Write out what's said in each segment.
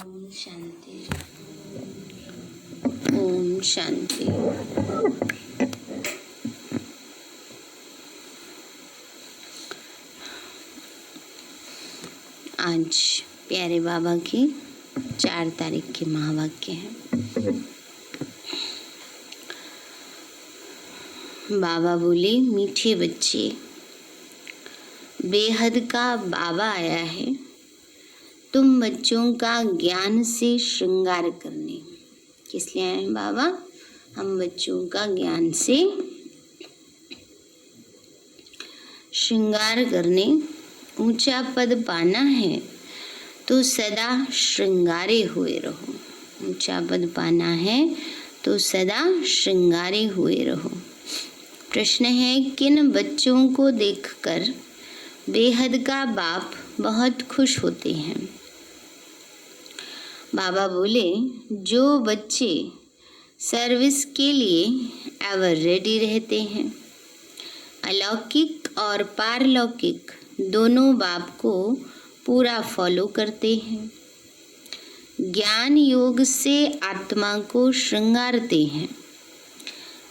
ओम शांति। ओम शांति। आज प्यारे बाबा की 4 तारीख के महावाक्य हैं। बाबा बोले, मीठे बच्चे, बेहद का बाबा आया है तुम बच्चों का ज्ञान से श्रृंगार करने। किस लिए आए हैं बाबा? हम बच्चों का ज्ञान से श्रृंगार करने। ऊंचा पद पाना है तो सदा श्रृंगारे हुए रहो। ऊंचा पद पाना है तो सदा श्रृंगारे हुए रहो। प्रश्न है, किन बच्चों को देखकर बेहद का बाप बहुत खुश होते हैं? बाबा बोले, जो बच्चे सर्विस के लिए एवर रेडी रहते हैं, अलौकिक और पारलौकिक दोनों बाप को पूरा फॉलो करते हैं, ज्ञान योग से आत्मा को श्रृंगारते हैं,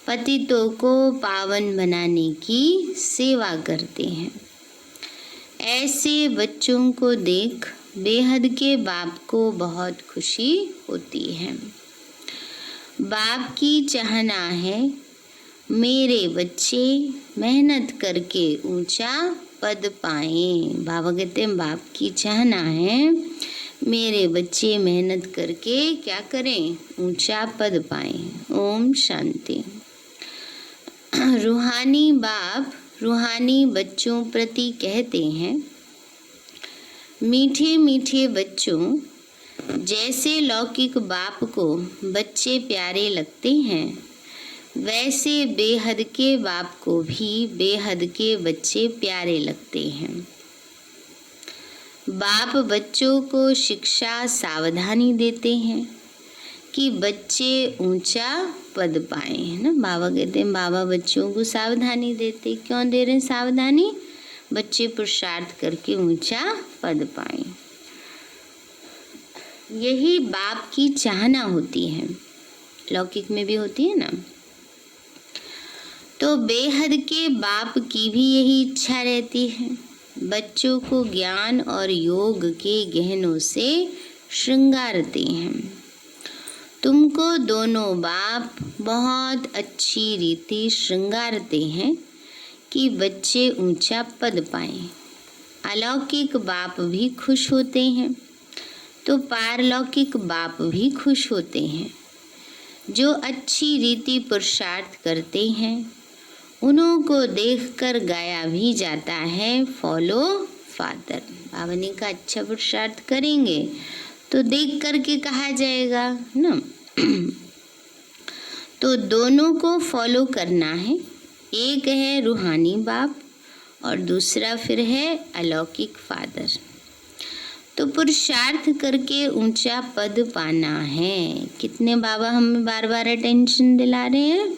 पतितों को पावन बनाने की सेवा करते हैं, ऐसे बच्चों को देख बेहद के बाप को बहुत खुशी होती है। बाप की चाहना है मेरे बच्चे मेहनत करके ऊंचा पद पाएं। बाबा कहते हैं बाप की चाहना है मेरे बच्चे मेहनत करके क्या करें? ऊंचा पद पाएं। ओम शांति। रूहानी बाप रूहानी बच्चों प्रति कहते हैं, मीठे मीठे बच्चों, जैसे लौकिक बाप को बच्चे प्यारे लगते हैं, वैसे बेहद के बाप को भी बेहद के बच्चे प्यारे लगते हैं। बाप बच्चों को शिक्षा सावधानी देते हैं कि बच्चे ऊंचा पद पाएं, है ना। बाबा कहते हैं बाबा बच्चों को सावधानी देते। क्यों दे रहे हैं सावधानी? बच्चे पुरुषार्थ करके ऊंचा पद पाएं। यही बाप की चाहना होती है, लौकिक में भी होती है ना। तो बेहद के बाप की भी यही इच्छा रहती है, बच्चों को ज्ञान और योग के गहनों से श्रृंगारते हैं। तुमको दोनों बाप बहुत अच्छी रीति श्रृंगारते हैं कि बच्चे ऊंचा पद पाएं। अलौकिक बाप भी खुश होते हैं तो पारलौकिक बाप भी खुश होते हैं। जो अच्छी रीति पुरुषार्थ करते हैं उन्हों को देखकर गाया भी जाता है, फॉलो फादर। बाबा ने कहा अच्छा पुरुषार्थ करेंगे तो देख करके कहा जाएगा ना। तो दोनों को फॉलो करना है। एक है रूहानी बाप और दूसरा फिर है अलौकिक फादर। तो पुरुषार्थ करके ऊंचा पद पाना है। कितने बाबा हमें बार बार अटेंशन दिला रहे हैं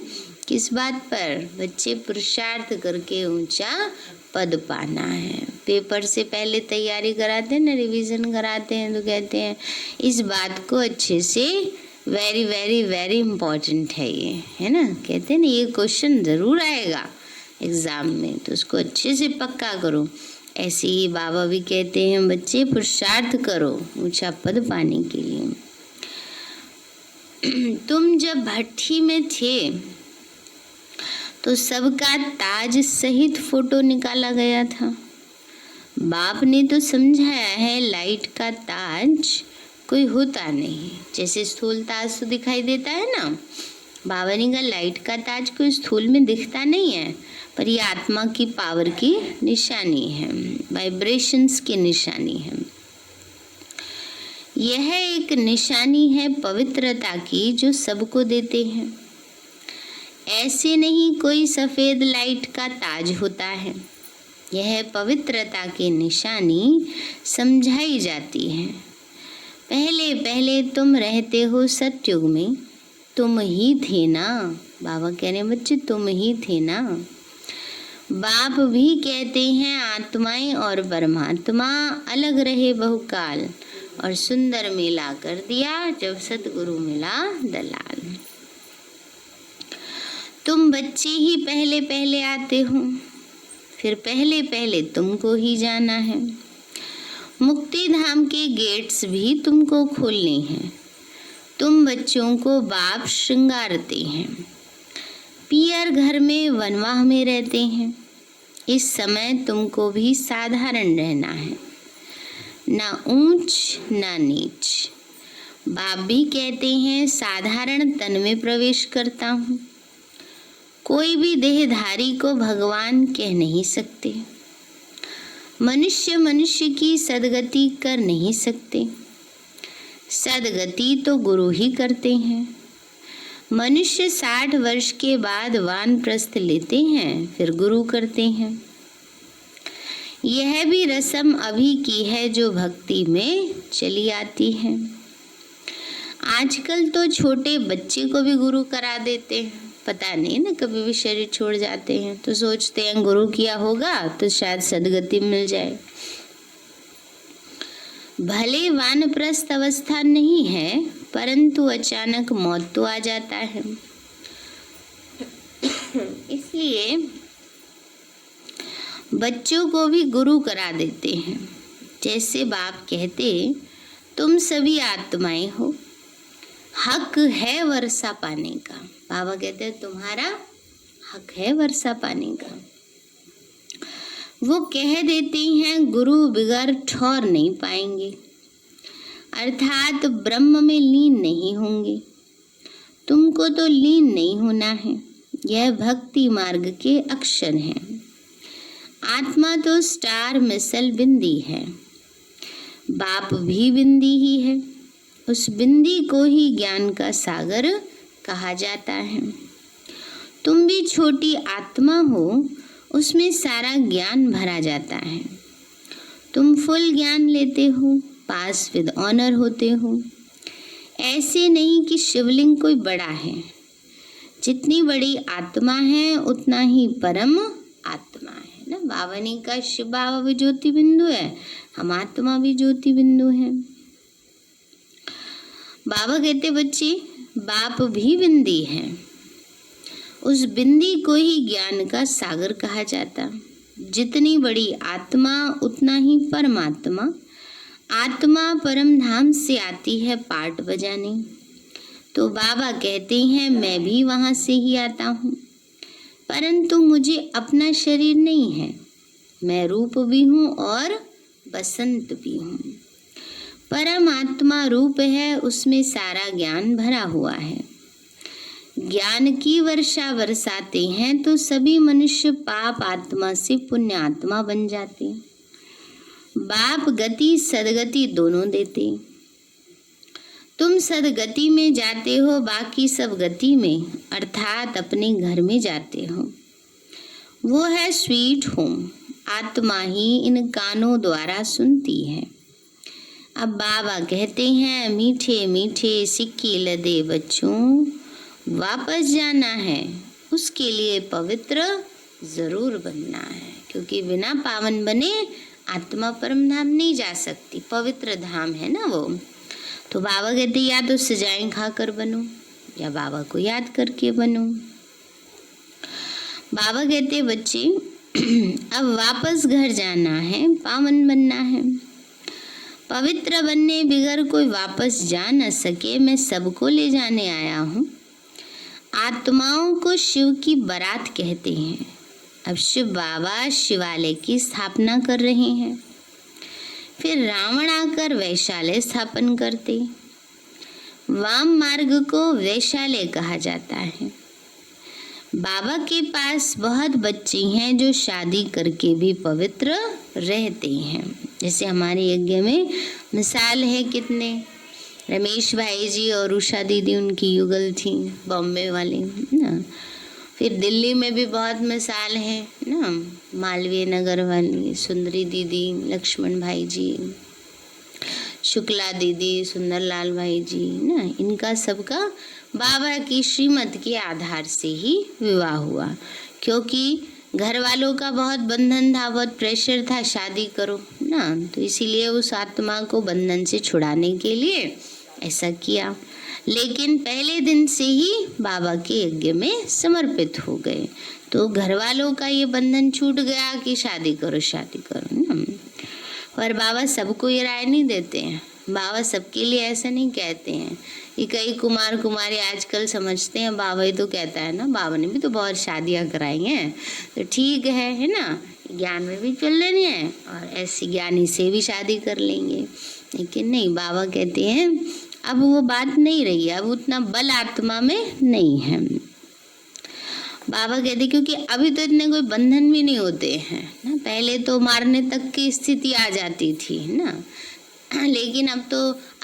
किस बात पर? बच्चे पुरुषार्थ करके ऊंचा पद पाना है। पेपर से पहले तैयारी कराते हैं ना, रिवीजन कराते हैं, तो कहते हैं इस बात को अच्छे से वेरी वेरी वेरी इम्पोर्टेंट है ये, है ना। कहते हैं ना ये क्वेश्चन ज़रूर आएगा एग्ज़ाम में, तो उसको अच्छे से पक्का करो। ऐसे ही बाबा भी कहते हैं बच्चे पुरुषार्थ करो ऊंचा पद पाने के लिए। तुम जब भट्ठी में थे तो सबका ताज सहित फोटो निकाला गया था। बाप ने तो समझाया है लाइट का ताज कोई होता नहीं। जैसे स्थूल ताज तो दिखाई देता है ना, बाबा ने कहा लाइट का ताज कोई स्थूल में दिखता नहीं है, पर ये आत्मा की पावर की निशानी है, वाइब्रेशंस की निशानी है। यह एक निशानी है पवित्रता की जो सबको देते हैं। ऐसे नहीं कोई सफ़ेद लाइट का ताज होता है। यह पवित्रता की निशानी समझाई जाती है। पहले पहले तुम रहते हो सतयुग में, तुम ही थे ना। बाबा कह रहे हैं बच्चे तुम ही थे ना। बाप भी कहते हैं आत्माएं और परमात्मा अलग रहे बहुकाल, और सुंदर मेला कर दिया जब सतगुरु मिला दलाल। तुम बच्चे ही पहले पहले आते हो, फिर पहले पहले तुमको ही जाना है। मुक्ति धाम के गेट्स भी तुमको खोलने हैं। तुम बच्चों को बाप श्रृंगारते हैं। पियर घर में वनवाह में रहते हैं। इस समय तुमको भी साधारण रहना है, ना ऊंच ना नीच। बाप भी कहते हैं साधारण तन में प्रवेश करता हूँ। कोई भी देहधारी को भगवान कह नहीं सकते। मनुष्य मनुष्य की सदगति कर नहीं सकते। सदगति तो गुरु ही करते हैं। मनुष्य 60 वर्ष के बाद वानप्रस्थ लेते हैं, फिर गुरु करते हैं। यह भी रस्म अभी की है जो भक्ति में चली आती है। आजकल तो छोटे बच्चे को भी गुरु करा देते हैं। पता नहीं ना, कभी भी शरीर छोड़ जाते हैं तो सोचते हैं गुरु किया होगा तो शायद सदगति मिल जाए। भले वानप्रस्थ अवस्था नहीं है, परंतु अचानक मौत तो आ जाता है। इसलिए बच्चों को भी गुरु करा देते हैं। जैसे बाप कहते, तुम सभी आत्माएं हो, हक है वर्षा पाने का। बाबा कहते हैं तुम्हारा हक है वर्षा पाने का। वो कह देते हैं गुरु बिगर ठौर नहीं पाएंगे, अर्थात ब्रह्म में लीन नहीं होंगे। तुमको तो लीन नहीं होना है। यह भक्ति मार्ग के अक्षर हैं। आत्मा तो स्टार मिसल बिंदी है। बाप भी बिंदी ही है। उस बिंदी को ही ज्ञान का सागर कहा जाता है। तुम भी छोटी आत्मा हो, उसमें सारा ज्ञान भरा जाता है। तुम फुल ज्ञान लेते हो, पास विद ऑनर होते हो। ऐसे नहीं कि शिवलिंग कोई बड़ा है। जितनी बड़ी आत्मा है उतना ही परम आत्मा है ना। बाबा ने कहा शिव बाबा भी ज्योति बिंदु है, हम आत्मा भी ज्योति बिंदु है। बाबा कहते बच्चे बाप भी बिंदी है। उस बिंदी को ही ज्ञान का सागर कहा जाता। जितनी बड़ी आत्मा उतना ही परमात्मा। आत्मा परम धाम से आती है पाट बजाने। तो बाबा कहते हैं मैं भी वहाँ से ही आता हूँ, परंतु मुझे अपना शरीर नहीं है। मैं रूप भी हूँ और बसंत भी हूँ। परमात्मा रूप है, उसमें सारा ज्ञान भरा हुआ है। ज्ञान की वर्षा बरसाते हैं तो सभी मनुष्य पाप आत्मा से पुण्य आत्मा बन जाते। बाप गति सदगति दोनों देते। तुम सदगति में जाते हो, बाकी सब गति में अर्थात अपने घर में जाते हो। वो है स्वीट होम। आत्मा ही इन कानों द्वारा सुनती है। अब बाबा कहते हैं मीठे मीठे सिक्के लदे बच्चों, वापस जाना है। उसके लिए पवित्र जरूर बनना है, क्योंकि बिना पावन बने आत्मा परम धाम नहीं जा सकती। पवित्र धाम है ना वो। तो बाबा कहते या तो सजाएं खाकर बनो या बाबा को याद करके बनो। बाबा कहते बच्चे अब वापस घर जाना है, पावन बनना है। पवित्र बनने बिगर कोई वापस जा न सके, मैं सबको ले जाने आया हूँ। आत्माओं को शिव की बारात कहते हैं। अब शिव बाबा शिवालय की स्थापना कर रहे हैं। फिर रावण आकर वैशालय स्थापन करते। वाम मार्ग को वैशालय कहा जाता है। बाबा के पास बहुत बच्चे हैं जो शादी करके भी पवित्र रहते हैं। जैसे हमारे यज्ञ में मिसाल है कितने, रमेश भाई जी और उषा दीदी उनकी युगल थी, बॉम्बे वाली ना। फिर दिल्ली में भी बहुत मिसाल है ना, मालवीय नगर वाली सुंदरी दीदी, लक्ष्मण भाई जी, शुक्ला दीदी, सुंदरलाल भाई जी ना। इनका सबका बाबा की श्रीमत के आधार से ही विवाह हुआ, क्योंकि घर वालों का बहुत बंधन था, बहुत प्रेशर था, शादी करो ना, तो इसीलिए उस आत्मा को बंधन से छुड़ाने के लिए ऐसा किया। लेकिन पहले दिन से ही बाबा के यज्ञ में समर्पित हो गए, तो घर वालों का ये बंधन छूट गया कि शादी करो ना। और बाबा सबको ये राय नहीं देते हैं, बाबा सबके लिए ऐसा नहीं कहते हैं। ये कई कुमार कुमारी आजकल समझते हैं बाबा ही तो कहता है ना, बाबा ने भी तो बहुत शादियां कराई हैं, तो ठीक है ना, ज्ञान में भी चल लेनी है और ऐसे ज्ञानी से भी शादी कर लेंगे। लेकिन नहीं, बाबा कहते हैं अब वो बात नहीं रही है, अब उतना बल आत्मा में नहीं है। बाबा कहते क्योंकि अभी तो इतने कोई बंधन भी नहीं होते हैं ना, पहले तो मारने तक की स्थिति आ जाती थी ना, लेकिन अब तो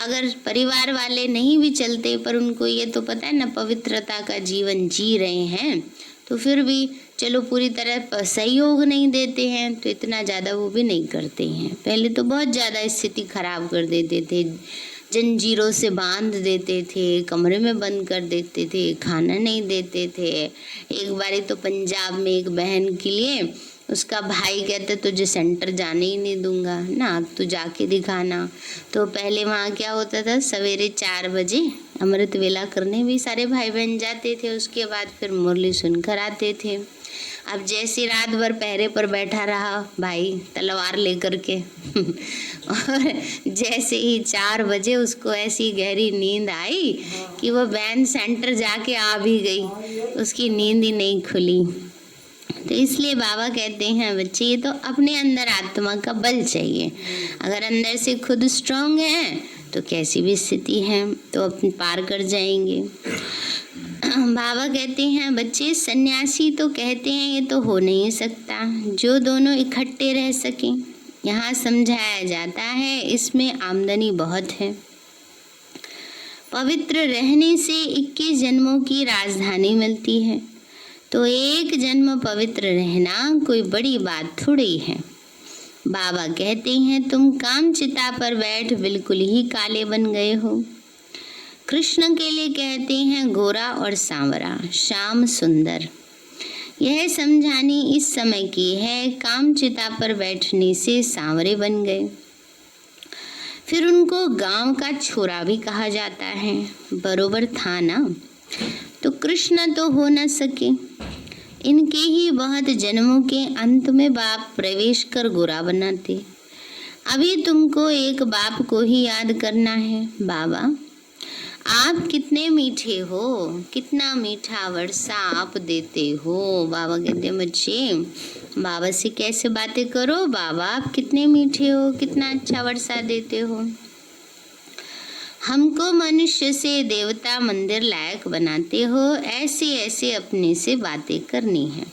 अगर परिवार वाले नहीं भी चलते पर उनको ये तो पता है ना पवित्रता का जीवन जी रहे हैं, तो फिर भी चलो पूरी तरह सहयोग नहीं देते हैं तो इतना ज़्यादा वो भी नहीं करते हैं। पहले तो बहुत ज़्यादा स्थिति खराब कर देते थे, जंजीरों से बांध देते थे, कमरे में बंद कर देते थे, खाना नहीं देते थे। एक बारी तो पंजाब में एक बहन के लिए उसका भाई कहते तुझे सेंटर जाने ही नहीं दूंगा ना, अब तू जाके दिखाना। तो पहले वहाँ क्या होता था, सवेरे 4 बजे अमृत वेला करने भी सारे भाई बहन जाते थे, उसके बाद फिर मुरली सुनकर आते थे। अब जैसे रात भर पहरे पर बैठा रहा भाई तलवार लेकर के और जैसे ही 4 बजे उसको ऐसी गहरी नींद आई कि वो बहन सेंटर जाके आ भी गई, उसकी नींद ही नहीं खुली। तो इसलिए बाबा कहते हैं बच्चे ये तो अपने अंदर आत्मा का बल चाहिए, अगर अंदर से खुद स्ट्रांग है तो कैसी भी स्थिति है तो अपन पार कर जाएंगे। बाबा कहते हैं बच्चे सन्यासी तो कहते हैं ये तो हो नहीं सकता जो दोनों इकट्ठे रह सकें। यहाँ समझाया जाता है इसमें आमदनी बहुत है, पवित्र रहने से 21 जन्मों की राजधानी मिलती है, तो एक जन्म पवित्र रहना कोई बड़ी बात थोड़ी है। बाबा कहते हैं तुम काम चिता पर बैठ बिल्कुल ही काले बन गए हो। कृष्ण के लिए कहते हैं गोरा और सांवरा, श्याम सुंदर। यह समझानी इस समय की है, काम चिता पर बैठने से सांवरे बन गए। फिर उनको गांव का छोरा भी कहा जाता है, बरोबर था ना, तो कृष्ण तो हो न सके। इनके ही बहुत जन्मों के अंत में बाप प्रवेश कर गोरा बनाते। अभी तुमको एक बाप को ही याद करना है, बाबा आप कितने मीठे हो, कितना मीठा वर्षा आप देते हो। बाबा कहते हैं बच्चे बाबा से कैसे बातें करो, बाबा आप कितने मीठे हो, कितना अच्छा वर्षा देते हो। हमको मनुष्य से देवता मंदिर लायक बनाते हो, ऐसे ऐसे अपने से बातें करनी है,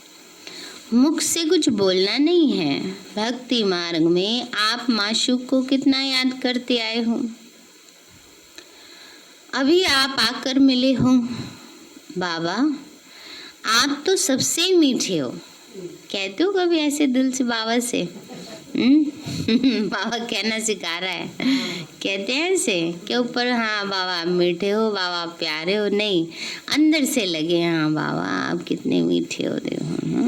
मुख से कुछ बोलना नहीं है। भक्ति मार्ग में आप माशूक को कितना याद करते आए हो, अभी आप आकर मिले हो। बाबा आप तो सबसे मीठे हो, कहते हो कभी ऐसे दिल से बाबा से? बाबा कहना सिखा रहा है, कहते हैं ऐसे के ऊपर, हाँ बाबा आप मीठे हो, बाबा आप प्यारे हो, नहीं अंदर से लगे हाँ बाबा आप कितने मीठे होते हो।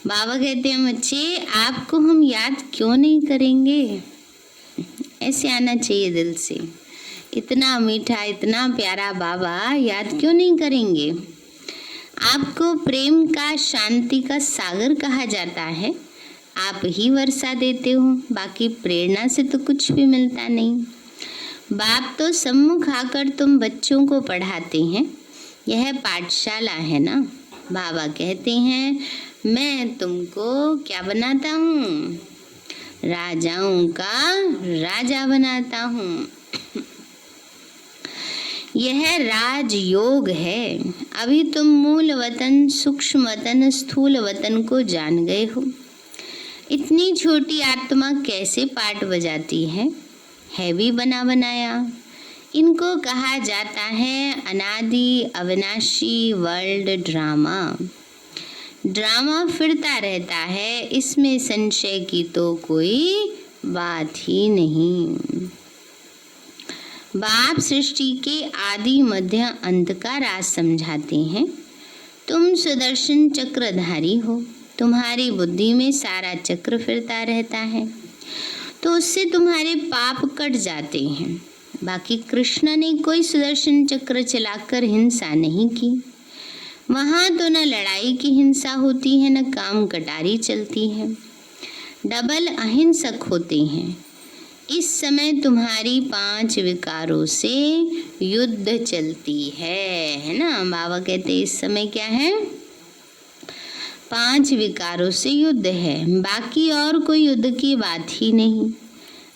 बाबा कहते हैं बच्चे आपको हम याद क्यों नहीं करेंगे, ऐसे आना चाहिए दिल से, इतना मीठा इतना प्यारा बाबा याद क्यों नहीं करेंगे। आपको प्रेम का शांति का सागर कहा जाता है, आप ही वर्षा देते हो, बाकी प्रेरणा से तो कुछ भी मिलता नहीं। बाप तो सम्मुख आकर तुम बच्चों को पढ़ाते हैं, यह पाठशाला है ना। बाबा कहते हैं मैं तुमको क्या बनाता हूँ, राजाओं का राजा बनाता हूँ। यह राजयोग है। अभी तुम मूल वतन, सूक्ष्म वतन, स्थूल वतन को जान गए हो। इतनी छोटी आत्मा कैसे पाठ बजाती है भी बना बनाया। इनको कहा जाता है अनादि अविनाशी वर्ल्ड ड्रामा। ड्रामा फिरता रहता है, इसमें संशय की तो कोई बात ही नहीं। बाप सृष्टि के आदि मध्य अंत का राज समझाते हैं। तुम सुदर्शन चक्रधारी हो, तुम्हारी बुद्धि में सारा चक्र फिरता रहता है, तो उससे तुम्हारे पाप कट जाते हैं। बाकी कृष्ण ने कोई सुदर्शन चक्र चलाकर हिंसा नहीं की। वहाँ तो न लड़ाई की हिंसा होती है, न काम कटारी चलती है। डबल अहिंसक होते हैं। इस समय तुम्हारी 5 विकारों से युद्ध चलती है ना। बाबा कहते इस समय क्या है, 5 विकारों से युद्ध है, बाकी और कोई युद्ध की बात ही नहीं।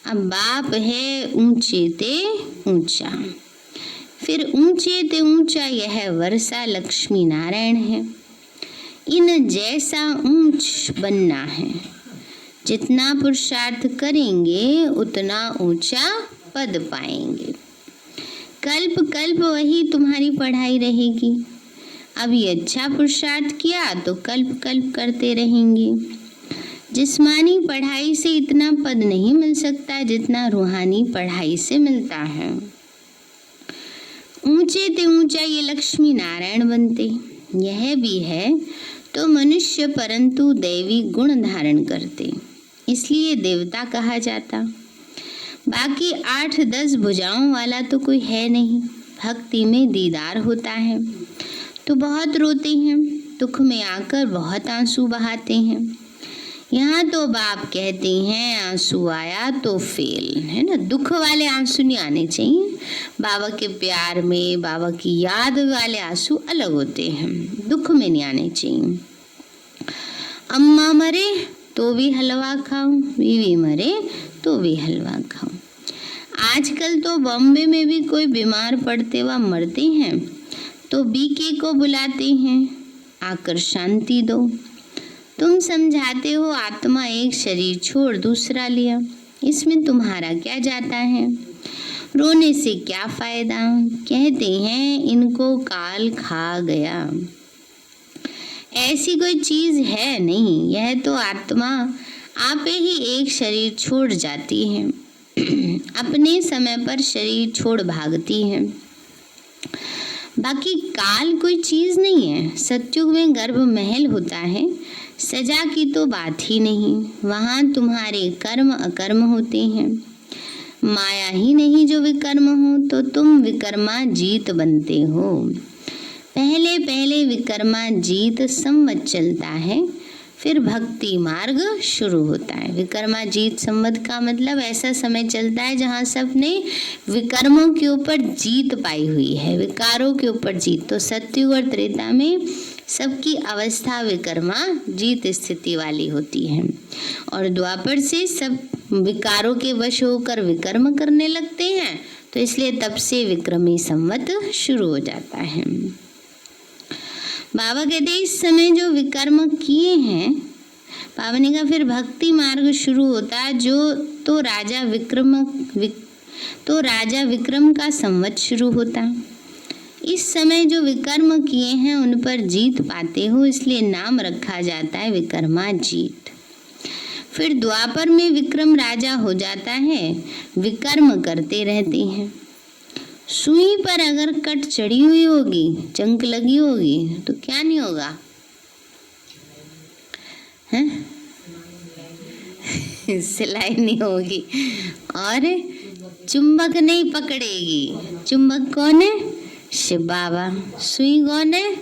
अब बाप है ऊंचे ते ऊंचा, फिर ऊंचे ते ऊंचा यह वर्षा लक्ष्मी नारायण है। इन जैसा ऊंच बनना है। जितना पुरुषार्थ करेंगे उतना ऊंचा पद पाएंगे। कल्प कल्प वही तुम्हारी पढ़ाई रहेगी। अभी अच्छा पुरुषार्थ किया तो कल्प कल्प करते रहेंगे। जिस्मानी पढ़ाई से इतना पद नहीं मिल सकता जितना रूहानी पढ़ाई से मिलता है। ऊंचे ते ऊंचा ये लक्ष्मी नारायण बनते। यह भी है तो मनुष्य परंतु दैवी गुण धारण करते, इसलिए देवता कहा जाता। बाकी 8-10 भुजाओं वाला तो कोई है नहीं। भक्ति में दीदार होता है तो बहुत रोते हैं, दुख में आकर बहुत आंसू बहाते हैं। यहाँ तो बाप कहते हैं आंसू आया तो फेल, है ना। दुख वाले आंसू नहीं आने चाहिए। बाबा के प्यार में, बाबा की याद वाले आंसू अलग होते हैं, दुख में नहीं आने चाहिए। अम्मा मरे तो भी हलवा खाओ, बीवी मरे तो भी हलवा खाओ। आजकल तो बॉम्बे में भी कोई बीमार पड़ते व मरते हैं तो बीके को बुलाते हैं, आकर शांति दो। तुम समझाते हो आत्मा एक शरीर छोड़ दूसरा लिया, इसमें तुम्हारा क्या जाता है। रोने से क्या फायदा। कहते हैं इनको काल खा गया। ऐसी कोई चीज है नहीं। यह तो आत्मा आपे ही एक शरीर छोड़ जाती है, अपने समय पर शरीर छोड़ भागती है। बाकी काल कोई चीज नहीं है। सतयुग में गर्भ महल होता है, सजा की तो बात ही नहीं। वहाँ तुम्हारे कर्म अकर्म होते हैं। माया ही नहीं जो विकर्म हो तो तुम विकर्मा जीत बनते हो। पहले पहले विकर्मा जीत संवत चलता है, फिर भक्ति मार्ग शुरू होता है। विकर्मा जीत संवत का मतलब ऐसा समय चलता है जहाँ सबने विकर्मों के ऊपर जीत पाई हुई है, विकारों के ऊपर जीत। तो सतयुग और त्रेता में सबकी अवस्था विकर्मा जीत स्थिति वाली होती है, और द्वापर से सब विकारों के वश होकर विकर्म करने लगते हैं, तो इसलिए तब से विक्रमी संवत शुरू हो जाता है। बाबा कहते इस समय जो विकर्म किए हैं, बाबा ने कहा फिर भक्ति मार्ग शुरू होता जो तो राजा विक्रम का संवत शुरू होता। इस समय जो विकर्म किए हैं उन पर जीत पाते हो, इसलिए नाम रखा जाता है विकर्मा जीत। फिर द्वापर में विक्रम राजा हो जाता है, विकर्म करते रहते हैं। सुई पर अगर कट चढ़ी हुई होगी, चंक लगी होगी, तो क्या नहीं होगा, हैं? सिलाई नहीं होगी और चुंबक नहीं पकड़ेगी। चुंबक कौन है? शिव बाबा। सुई कौन है?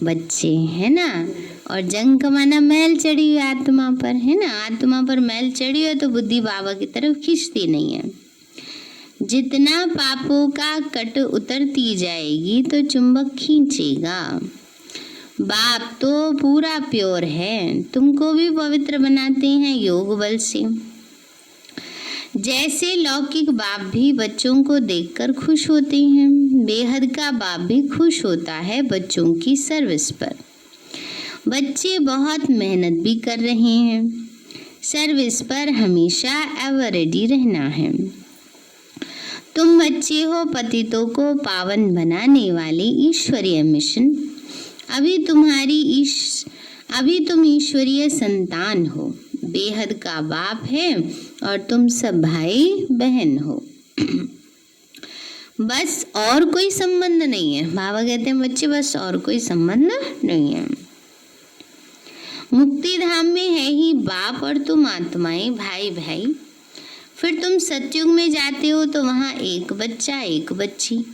बच्चे, है ना। और जंक माना मैल चढ़ी हुई आत्मा पर, है ना। आत्मा पर मैल चढ़ी हो तो बुद्धि बाबा की तरफ खींचती नहीं है। जितना पापों का कट उतरती जाएगी तो चुंबक खींचेगा। बाप तो पूरा प्योर है, तुमको भी पवित्र बनाते हैं योग बल से। जैसे लौकिक बाप भी बच्चों को देखकर खुश होते हैं, बेहद का बाप भी खुश होता है बच्चों की सर्विस पर। बच्चे बहुत मेहनत भी कर रहे हैं, सर्विस पर हमेशा एवर रेडी रहना है। तुम बच्चे हो पतितों को पावन बनाने वाले ईश्वरीय मिशन। अभी तुम ईश्वरीय संतान हो, बेहद का बाप है और तुम सब भाई बहन हो। बस और कोई संबंध नहीं है। बाबा कहते हैं बच्चे बस और कोई संबंध नहीं है। मुक्ति धाम में है ही बाप और तुम आत्माएं भाई भाई। फिर तुम सतयुग में जाते हो तो वहाँ एक बच्चा एक बच्ची।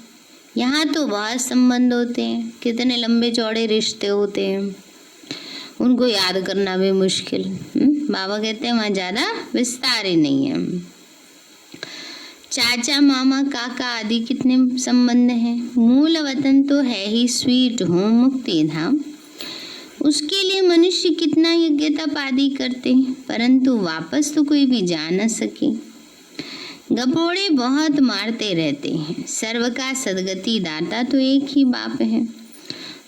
यहाँ तो बहुत संबंध होते हैं, कितने लंबे चौड़े रिश्ते होते हैं, उनको याद करना भी मुश्किल। बाबा कहते हैं वहाँ ज़्यादा विस्तार ही नहीं है। चाचा मामा काका आदि कितने संबंध हैं। मूल वतन तो है ही स्वीट होम मुक्ति धाम। उसके लिए मनुष्य कितना यज्ञ तप आदि करते हैं, परंतु वापस तो कोई भी जा न सके। गपोड़े बहुत मारते रहते हैं। सर्व का सदगति दाता तो एक ही बाप है,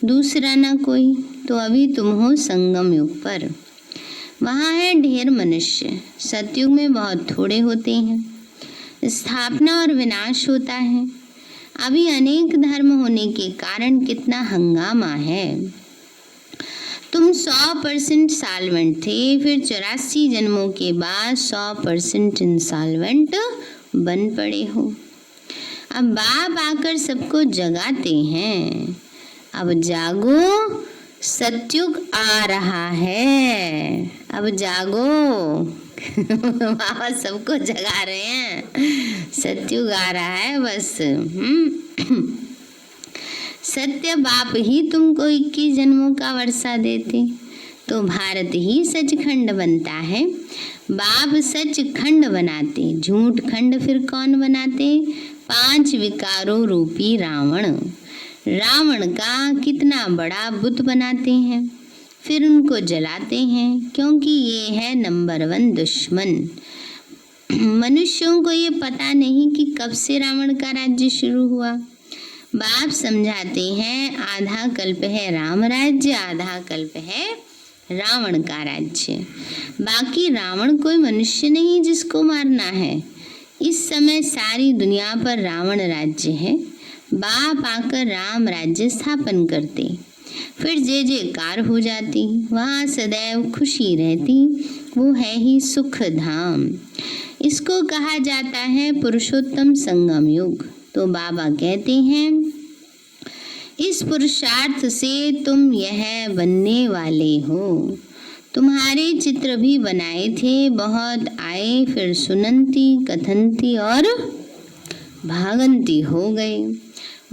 दूसरा ना कोई। तो अभी तुम हो संगम युग पर, वहाँ है ढेर मनुष्य। सतयुग में बहुत थोड़े होते हैं। स्थापना और विनाश होता है। अभी अनेक धर्म होने के कारण कितना हंगामा है। तुम 100% सॉल्वेंट थे, फिर 84 जन्मों के बाद 100% इंसॉल्वेंट बन पड़े हो। अब बाप आकर सबको जगाते हैं। अब जागो, सतयुग आ रहा है, अब जागो। बाबा सबको जगा रहे हैं, सतयुग आ रहा है बस। सत्य बाप ही तुमको 21 जन्मों का वर्षा देते तो भारत ही सचखंड बनता है। बाप सचखंड बनाते, झूठ खंड फिर कौन बनाते? 5 विकारों रूपी रावण। रावण का कितना बड़ा बुत बनाते हैं, फिर उनको जलाते हैं, क्योंकि ये है नंबर 1 दुश्मन। मनुष्यों को ये पता नहीं कि कब से रावण का राज्य शुरू हुआ। बाप समझाते हैं आधा कल्प है राम राज्य, आधा कल्प है रावण का राज्य। बाकी रावण कोई मनुष्य नहीं जिसको मारना है। इस समय सारी दुनिया पर रावण राज्य है। बाप आकर राम राज्य स्थापन करते, फिर जय जयकार हो जाती, वहाँ सदैव खुशी रहती। वो है ही सुख धाम। इसको कहा जाता है पुरुषोत्तम संगम युग। तो बाबा कहते हैं इस पुरुषार्थ से तुम यह बनने वाले हो। तुम्हारे चित्र भी बनाए थे, बहुत आए, फिर सुनंती कथनती और भागंती हो गए।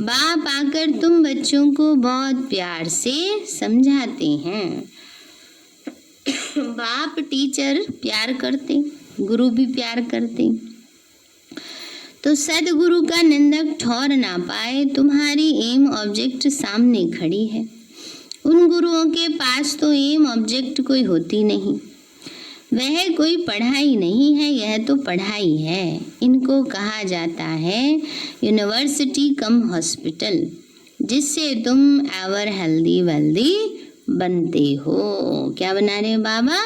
बाप आकर तुम बच्चों को बहुत प्यार से समझाते हैं। बाप टीचर प्यार करते, गुरु भी प्यार करते। तो सदगुरु का निंदक ठौर ना पाए। तुम्हारी एम ऑब्जेक्ट सामने खड़ी है। उन गुरुओं के पास तो एम ऑब्जेक्ट कोई होती नहीं। वह कोई पढ़ाई नहीं है, यह तो पढ़ाई है। इनको कहा जाता है यूनिवर्सिटी कम हॉस्पिटल, जिससे तुम एवर हेल्दी वेल्दी बनते हो। क्या बना रहे हो बाबा?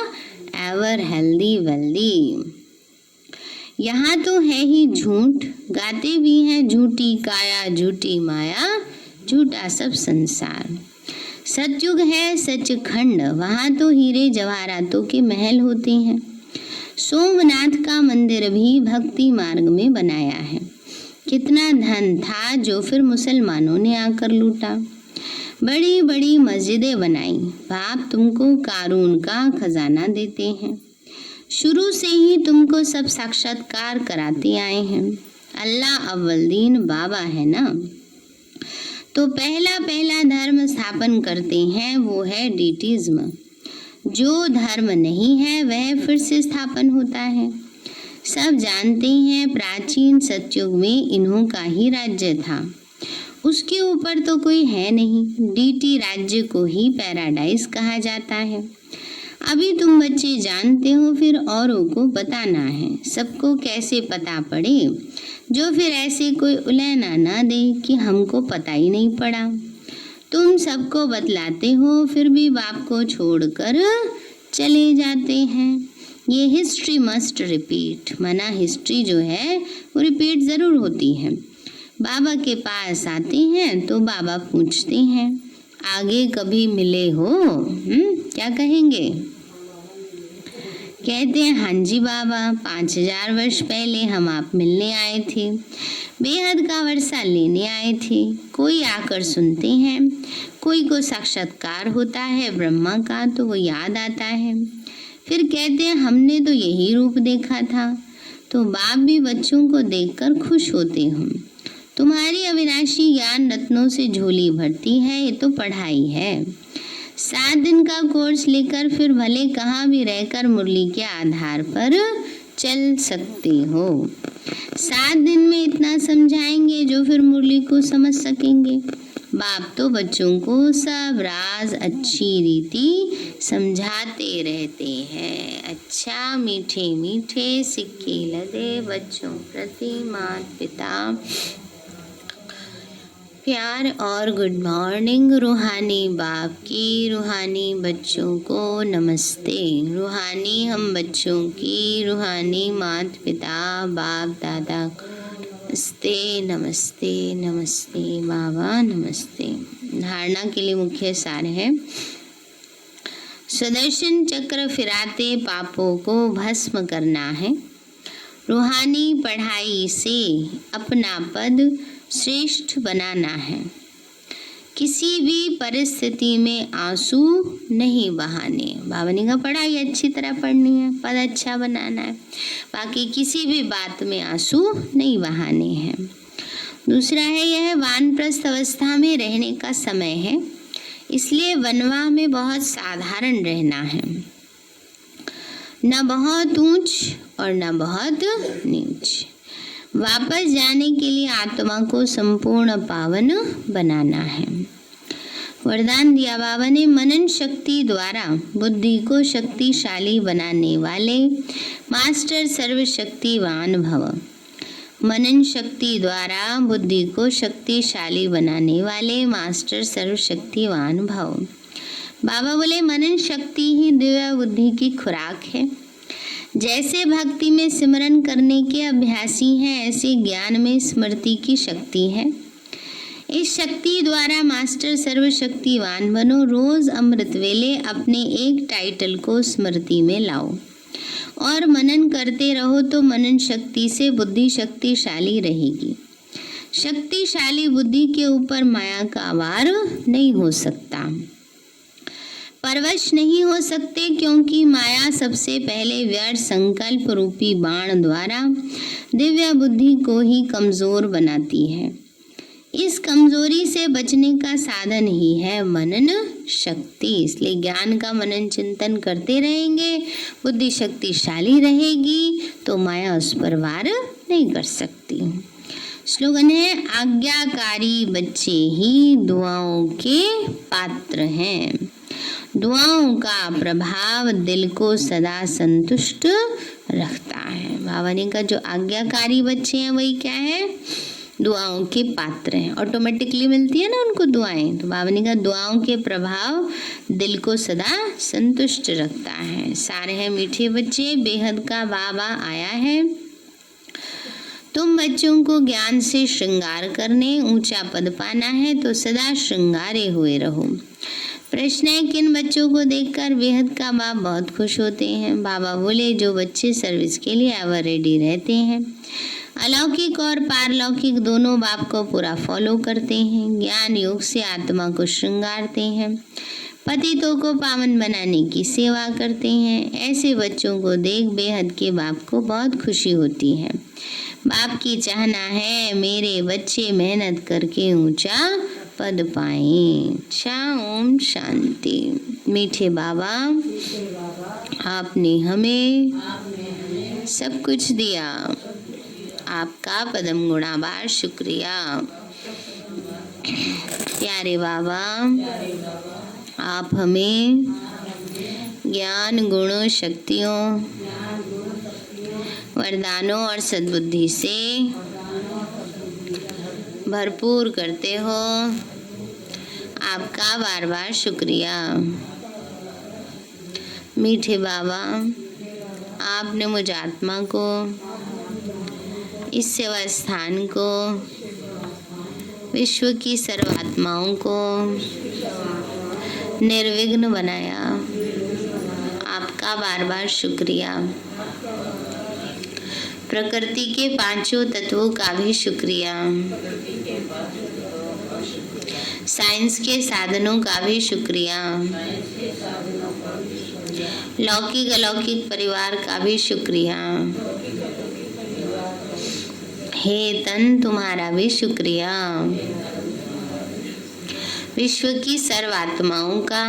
Ever healthy wealthy. यहाँ तो है ही झूठ, गाते भी हैं झूठी काया झूठी माया, झूठा सब संसार। सतयुग है सचखंड, वहाँ तो हीरे जवाहरातों के महल होते हैं। सोमनाथ का मंदिर भी भक्ति मार्ग में बनाया है। कितना धन था जो फिर मुसलमानों ने आकर लूटा। बड़ी बड़ी मस्जिदें बनाई। बाप तुमको कारून का खजाना देते हैं। शुरू से ही तुमको सब साक्षात्कार कराते आए हैं। अल्लाह अव्वल दीन बाबा है ना। तो पहला धर्म स्थापन करते हैं, वो है डीटिज्म। जो धर्म नहीं है वह फिर से स्थापन होता है। सब जानते हैं प्राचीन सतयुग में इन्हों का ही राज्य था, उसके ऊपर तो कोई है नहीं। डीटी राज्य को ही पैराडाइज कहा जाता है। अभी तुम बच्चे जानते हो, फिर औरों को बताना है। सबको कैसे पता पड़े, जो फिर ऐसे कोई उलैना ना दे कि हमको पता ही नहीं पड़ा। तुम सबको बतलाते हो, फिर भी बाप को छोड़कर चले जाते हैं। ये हिस्ट्री मस्ट रिपीट, माना हिस्ट्री जो है वो रिपीट ज़रूर होती है। बाबा के पास आते हैं तो बाबा पूछते हैं आगे कभी मिले हो? क्या कहेंगे? कहते हैं हाँ जी बाबा, 5000 वर्ष पहले हम आप मिलने आए थे, बेहद का वर्षा लेने आए थे। कोई आकर सुनते हैं, कोई को साक्षात्कार होता है ब्रह्मा का तो वो याद आता है, फिर कहते हैं हमने तो यही रूप देखा था। तो बाप भी बच्चों को देखकर खुश होते हैं। तुम्हारी अविनाशी ज्ञान रत्नों से झोली भरती है, ये तो पढ़ाई है। 7 दिन का कोर्स लेकर फिर भले कहाँ भी रहकर मुरली के आधार पर चल सकते हो। 7 दिन में इतना समझाएंगे जो फिर मुरली को समझ सकेंगे। बाप तो बच्चों को सब राज अच्छी रीति समझाते रहते हैं। अच्छा मीठे मीठे सिक्के लदे बच्चों प्रति माता पिता प्यार और गुड मॉर्निंग। रूहानी बाप की रूहानी बच्चों को नमस्ते। रूहानी हम बच्चों की रूहानी माता पिता बाप दादा नमस्ते नमस्ते नमस्ते बाबा नमस्ते। धारणा के लिए मुख्य सार है, सुदर्शन चक्र फिराते पापों को भस्म करना है। रूहानी पढ़ाई से अपना पद श्रेष्ठ बनाना है। किसी भी परिस्थिति में आंसू नहीं बहाने। बाबा ने कहा पढ़ाई अच्छी तरह पढ़नी है, पद अच्छा बनाना है, बाकी किसी भी बात में आंसू नहीं बहाने हैं। दूसरा है यह वानप्रस्थ अवस्था में रहने का समय है, इसलिए वनवाह में बहुत साधारण रहना है, न बहुत ऊंच और न बहुत नीच। वापस जाने के लिए आत्मा को संपूर्ण पावन बनाना है। वरदान दिया बाबा ने, मनन शक्ति द्वारा बुद्धि को शक्तिशाली बनाने वाले मास्टर सर्वशक्तिवान भव। मनन शक्ति द्वारा बुद्धि को शक्तिशाली बनाने वाले मास्टर सर्वशक्तिवान भव। बाबा बोले मनन शक्ति ही दिव्य बुद्धि की खुराक है। जैसे भक्ति में सिमरन करने के अभ्यासी हैं, ऐसे ज्ञान में स्मृति की शक्ति है। इस शक्ति द्वारा मास्टर सर्वशक्तिवान बनो। रोज अमृत वेले अपने एक टाइटल को स्मृति में लाओ और मनन करते रहो, तो मनन शक्ति से बुद्धि शक्तिशाली रहेगी। शक्तिशाली बुद्धि के ऊपर माया का वार नहीं हो सकता, परवश नहीं हो सकते, क्योंकि माया सबसे पहले व्यर्थ संकल्प रूपी बाण द्वारा दिव्य बुद्धि को ही कमजोर बनाती है। इस कमजोरी से बचने का साधन ही है मनन शक्ति। इसलिए ज्ञान का मनन चिंतन करते रहेंगे, बुद्धि शक्तिशाली रहेगी, तो माया उस पर वार नहीं कर सकती। स्लोगन है, आज्ञाकारी बच्चे ही दुआओं के पात्र हैं। दुआओं का प्रभाव दिल को सदा संतुष्ट रखता है। बाबा ने कहा जो आज्ञाकारी बच्चे हैं वही क्या है, दुआओं के पात्र हैं। ऑटोमेटिकली मिलती है ना उनको दुआएं। तो बाबा ने कहा दुआओं के प्रभाव दिल को सदा संतुष्ट रखता है। सारे हैं मीठे बच्चे, बेहद का बाबा आया है। तुम बच्चों को ज्ञान से श्रृंगार करने, ऊंचा पद पाना है, तो सदा श्रृंगारे हुए रहो। प्रश्न है, किन बच्चों को देखकर बेहद का बाप बहुत खुश होते हैं? बाबा बोले जो बच्चे सर्विस के लिए एवर रेडी रहते हैं, अलौकिक और पारलौकिक दोनों बाप को पूरा फॉलो करते हैं, ज्ञान योग से आत्मा को श्रृंगारते हैं, पतितों को पावन बनाने की सेवा करते हैं, ऐसे बच्चों को देख बेहद के बाप को बहुत खुशी होती है। बाप की चाहना है मेरे बच्चे मेहनत करके ऊंचा पद पाएं। अच्छा, ओम शांति। मीठे बाबा, आपने हमें सब कुछ दिया, आपका पदम गुणाबार शुक्रिया। प्यारे बाबा, आप हमें ज्ञान गुणों शक्तियों वरदानों और सद्बुद्धि से भरपूर करते हो, आपका बार बार शुक्रिया। मीठे बाबा, आपने मुझ आत्मा को, इस सेवा स्थान को, विश्व की सर्वात्माओं को निर्विघ्न बनाया, आपका बार बार शुक्रिया। प्रकृति के पांचों तत्वों का भी शुक्रिया। साइंस के साधनों का भी शुक्रिया, लौकिक अलौकिक परिवार का भी शुक्रिया, हे तन तुम्हारा भी शुक्रिया, विश्व की सर्व आत्माओं का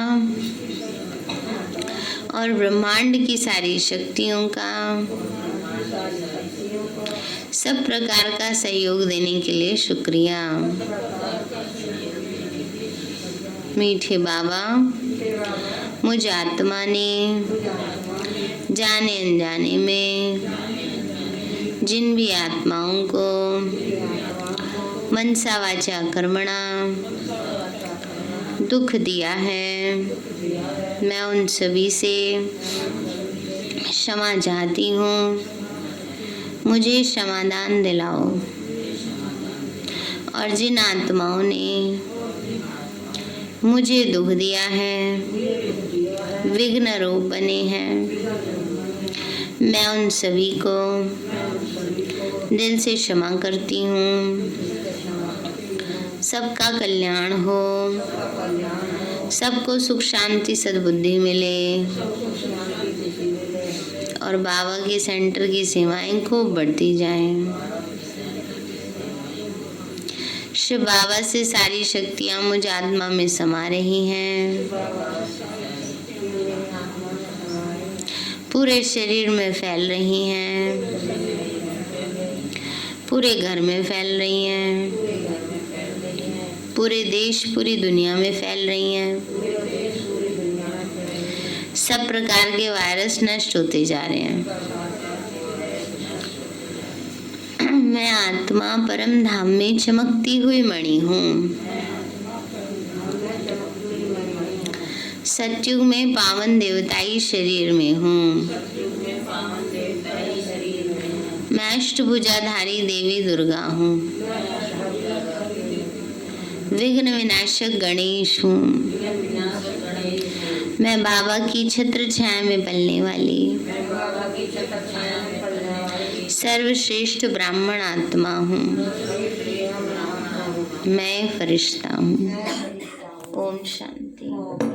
और ब्रह्मांड की सारी शक्तियों का सब प्रकार का सहयोग देने के लिए शुक्रिया। मीठे बाबा, मुझ आत्मा ने जाने अनजाने में जिन भी आत्माओं को मनसा वाचा कर्मणा दुख दिया है, मैं उन सभी से क्षमा चाहती हूँ। मुझे क्षमादान दिलाओ। और जिन आत्माओं ने मुझे दुख दिया है, विघ्न रूप बने हैं, मैं उन सभी को दिल से क्षमा करती हूँ। सबका कल्याण हो, सबको सुख शांति सद्बुद्धि मिले और बाबा के सेंटर की सेवाएं खूब बढ़ती जाएं। शिव बाबा से सारी शक्तियां मुझ आत्मा में समा रही हैं, पूरे शरीर में फैल रही हैं, पूरे घर में फैल रही हैं, पूरे देश पूरी दुनिया में फैल रही हैं। सब प्रकार के वायरस नष्ट होते जा रहे हैं। मैं आत्मा परम धाम में चमकती हुई मणि हूँ। सतयुग में पावन देवताई शरीर में हूँ। मैं अष्टभुजाधारी देवी दुर्गा हूँ। विघ्न विनाशक गणेश हूँ। मैं बाबा की छत्र छाया में पलने वाली सर्वश्रेष्ठ ब्राह्मण आत्मा हूँ। मैं फरिश्ता हूँ। ओम शांति।